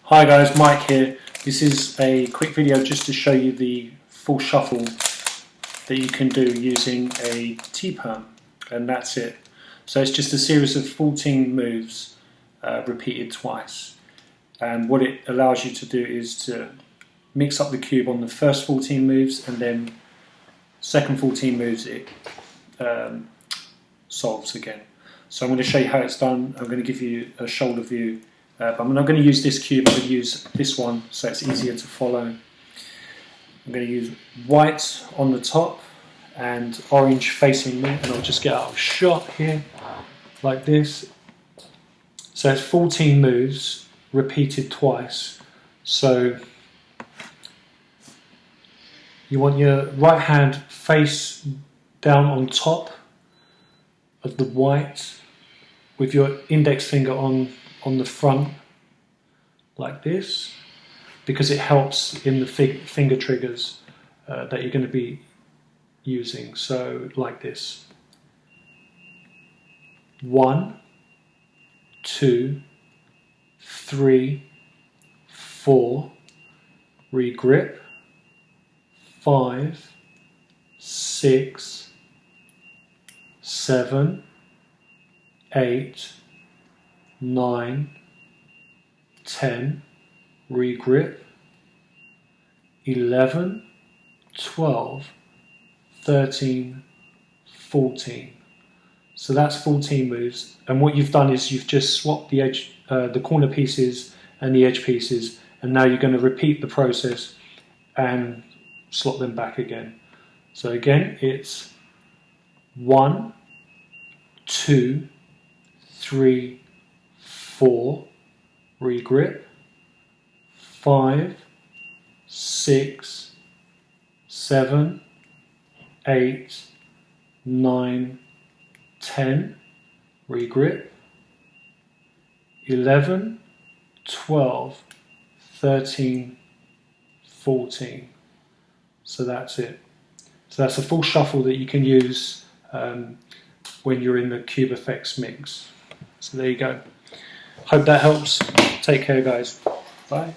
Hi guys, Mike here. This is a quick video just to show you the full shuffle that you can do using a T-perm, and that's it. So it's just a series of 14 moves repeated twice, and what it allows you to do is to mix up the cube on the first 14 moves, and then second 14 moves it solves again. So I'm going to show you how it's done. I'm going to give you a shoulder view. But I'm not going to use this cube, I'm going to use this one so it's easier to follow. I'm going to use white on the top and orange facing me, and I'll just get out of shot here like this. So it's 14 moves repeated twice. So you want your right hand face down on top of the white with your index finger on the front like this, because it helps in the finger triggers that you're going to be using. So like this: 1, 2, 3, 4, regrip, 5, 6, 7, 8, 9, 10, regrip, 11, 12, 13, 14. So that's 14 moves, and what you've done is you've just swapped the edge, the corner pieces and the edge pieces, and now you're going to repeat the process and slot them back again. So again, it's 1, 2, 3, 4, regrip, 5, 6, 7, 8, 9, 10, regrip, 11, 12, 13, 14. So that's it. So that's a full shuffle that you can use when you're in the Cube Effects mix. So there you go. Hope that helps. Take care, guys. Bye.